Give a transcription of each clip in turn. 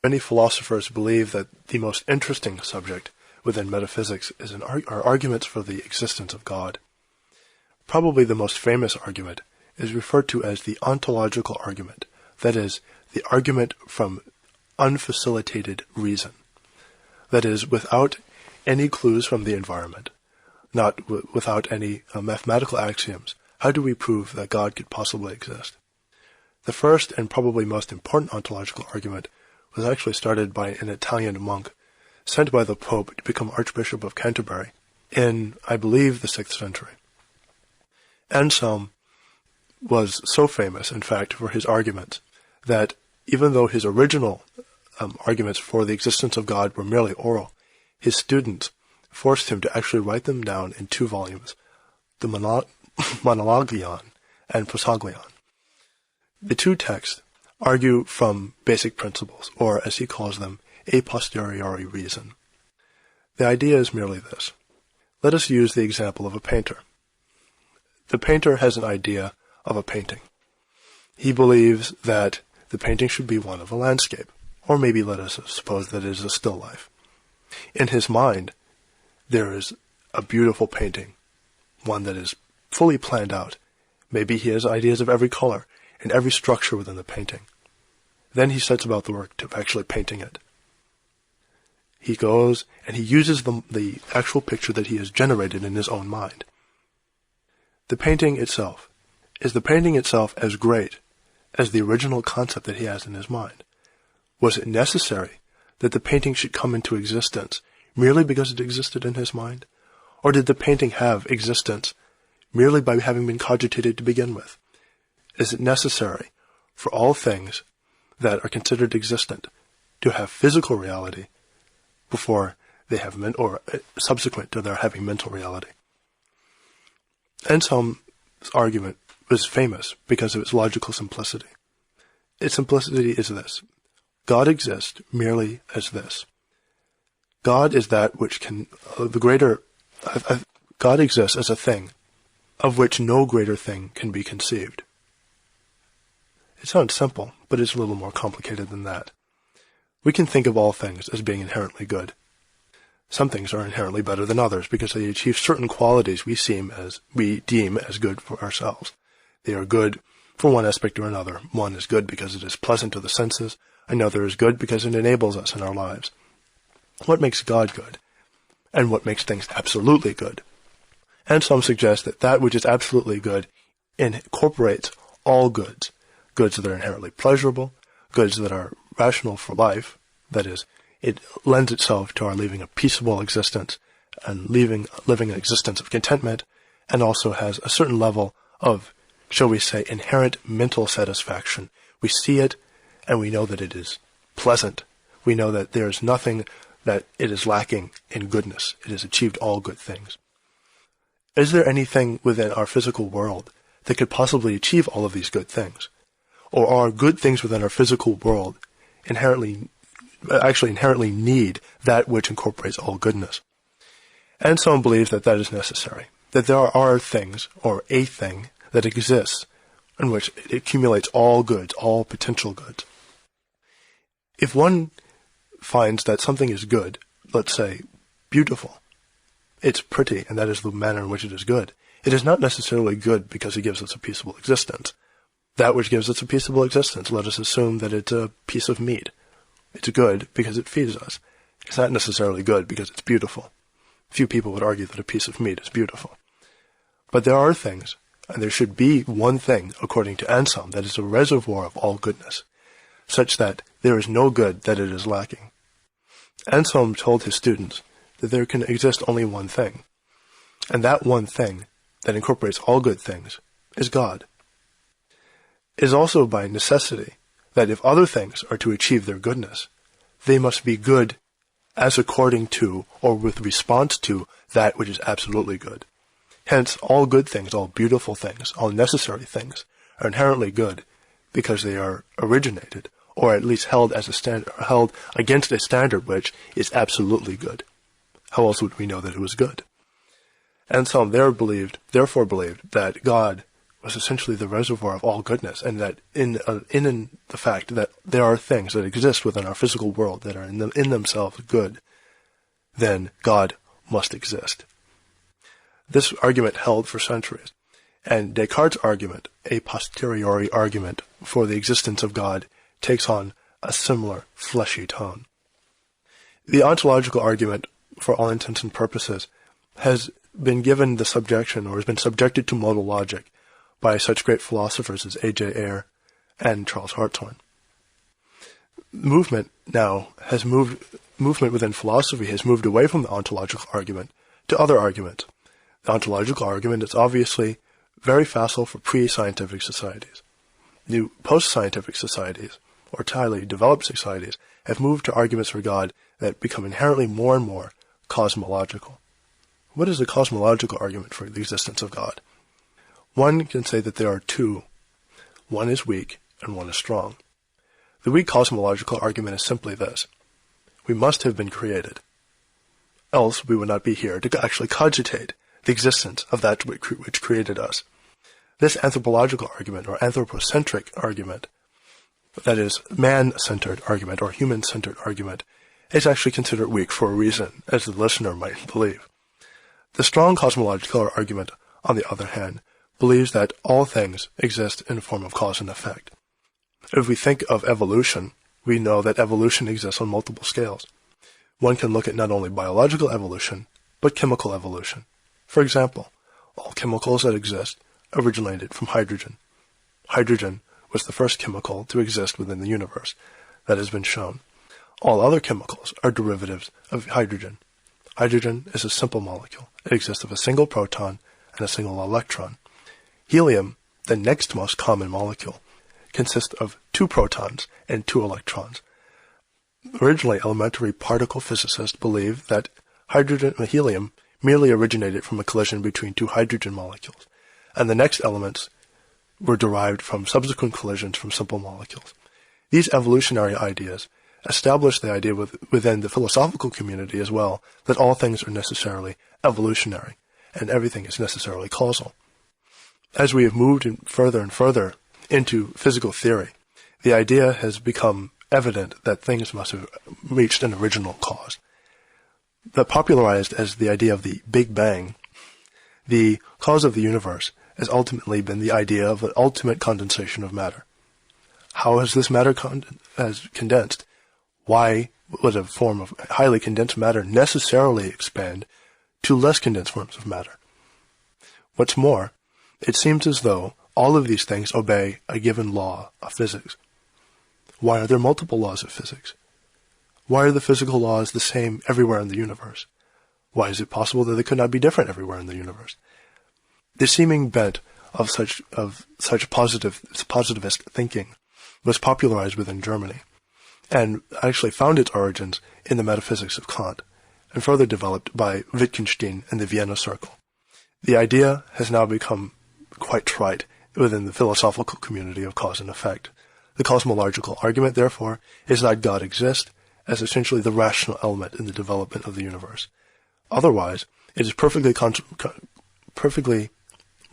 Many philosophers believe that the most interesting subject within metaphysics are arguments for the existence of God. Probably the most famous argument is referred to as the ontological argument, that is, the argument from unfacilitated reason, that is, without any clues from the environment, without any mathematical axioms. How do we prove that God could possibly exist? The first and probably most important ontological argument was actually started by an Italian monk sent by the Pope to become Archbishop of Canterbury in, I believe, the 6th century. Anselm was so famous, in fact, for his arguments, that even though his original arguments for the existence of God were merely oral, his students forced him to actually write them down in 2 volumes, the Monologion and Prosoglion. The 2 texts argue from basic principles, or as he calls them, a posteriori reason. The idea is merely this. Let us use the example of a painter. The painter has an idea of a painting. He believes that the painting should be one of a landscape, or maybe let us suppose that it is a still life. In his mind, there is a beautiful painting, one that is fully planned out. Maybe he has ideas of every color and every structure within the painting. Then he sets about the work of actually painting it. He goes and he uses the actual picture that he has generated in his own mind. The painting itself, is the painting itself as great as the original concept that he has in his mind? Was it necessary that the painting should come into existence merely because it existed in his mind? Or did the painting have existence merely by having been cogitated to begin with? Is it necessary for all things that are considered existent to have physical reality before they have subsequent to their having mental reality? Anselm's argument was famous because of its logical simplicity. Its simplicity is this: God exists merely as this. God is that which can, God exists as a thing of which no greater thing can be conceived. It sounds simple, but it's a little more complicated than that. We can think of all things as being inherently good. Some things are inherently better than others because they achieve certain qualities we deem as good for ourselves. They are good for one aspect or another. One is good because it is pleasant to the senses. Another is good because it enables us in our lives. What makes God good? And what makes things absolutely good? And some suggest that that which is absolutely good incorporates all goods. Goods that are inherently pleasurable, goods that are rational for life, that is, it lends itself to our living a peaceable existence and living an existence of contentment, and also has a certain level of, shall we say, inherent mental satisfaction. We see it, and we know that it is pleasant. We know that there is nothing that it is lacking in goodness. It has achieved all good things. Is there anything within our physical world that could possibly achieve all of these good things? Or are good things within our physical world inherently need that which incorporates all goodness? And some believe that that is necessary, that there are things, or a thing, that exists in which it accumulates all goods, all potential goods. If one finds that something is good, let's say beautiful, it's pretty, and that is the manner in which it is good, it is not necessarily good because it gives us a peaceable existence. That which gives us a peaceable existence, let us assume that it's a piece of meat. It's good because it feeds us. It's not necessarily good because it's beautiful. Few people would argue that a piece of meat is beautiful. But there are things, and there should be one thing, according to Anselm, that is a reservoir of all goodness, such that there is no good that it is lacking. Anselm told his students that there can exist only one thing, and that one thing that incorporates all good things is God. It is also by necessity that if other things are to achieve their goodness, they must be good as according to or with response to that which is absolutely good. Hence, all good things, all beautiful things, all necessary things are inherently good because they are originated, or at least held against a standard which is absolutely good. How else would we know that it was good? Anselm therefore believed that God was essentially the reservoir of all goodness, and that in the fact that there are things that exist within our physical world that are in themselves good, then God must exist. This argument held for centuries, and Descartes' argument, a posteriori argument for the existence of God, takes on a similar fleshy tone. The ontological argument, for all intents and purposes, has been given the subjection, or has been subjected to modal logic, by such great philosophers as A.J. Ayer and Charles Hartshorne. Movement within philosophy has moved away from the ontological argument to other arguments. The ontological argument is obviously very facile for pre-scientific societies. New post-scientific societies, or highly developed societies, have moved to arguments for God that become inherently more and more cosmological. What is the cosmological argument for the existence of God? One can say that there are two. One is weak and one is strong. The weak cosmological argument is simply this: we must have been created. Else we would not be here to actually cogitate the existence of that which created us. This anthropological argument, or anthropocentric argument, that is, man-centered argument or human-centered argument, is actually considered weak for a reason, as the listener might believe. The strong cosmological argument, on the other hand, believes that all things exist in a form of cause and effect. If we think of evolution, we know that evolution exists on multiple scales. One can look at not only biological evolution, but chemical evolution. For example, all chemicals that exist originated from hydrogen. Hydrogen was the first chemical to exist within the universe. That has been shown. All other chemicals are derivatives of hydrogen. Hydrogen is a simple molecule. It exists of a single proton and a single electron. Helium, the next most common molecule, consists of 2 protons and 2 electrons. Originally, elementary particle physicists believed that hydrogen and helium merely originated from a collision between 2 hydrogen molecules, and the next elements were derived from subsequent collisions from simple molecules. These evolutionary ideas established the idea within the philosophical community as well that all things are necessarily evolutionary, and everything is necessarily causal. As we have moved further and further into physical theory, the idea has become evident that things must have reached an original cause. That popularized as the idea of the Big Bang, the cause of the universe has ultimately been the idea of an ultimate condensation of matter. How has this matter condensed? Why would a form of highly condensed matter necessarily expand to less condensed forms of matter? What's more, it seems as though all of these things obey a given law of physics. Why are there multiple laws of physics? Why are the physical laws the same everywhere in the universe? Why is it possible that they could not be different everywhere in the universe? The seeming bent of such positivist thinking was popularized within Germany, and actually found its origins in the metaphysics of Kant, and further developed by Wittgenstein and the Vienna Circle. The idea has now become quite trite within the philosophical community of cause and effect. The cosmological argument, therefore, is that God exists as essentially the rational element in the development of the universe. Otherwise, it is perfectly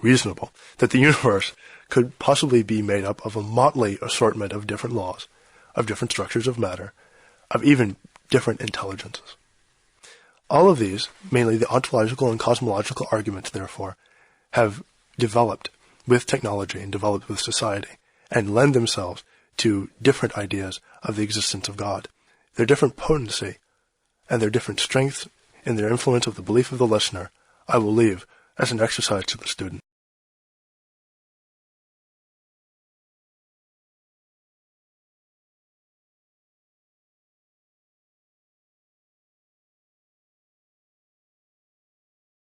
reasonable that the universe could possibly be made up of a motley assortment of different laws, of different structures of matter, of even different intelligences. All of these, mainly the ontological and cosmological arguments, therefore, have developed with technology and developed with society, and lend themselves to different ideas of the existence of God. Their different potency and their different strengths and their influence of the belief of the listener I will leave as an exercise to the student.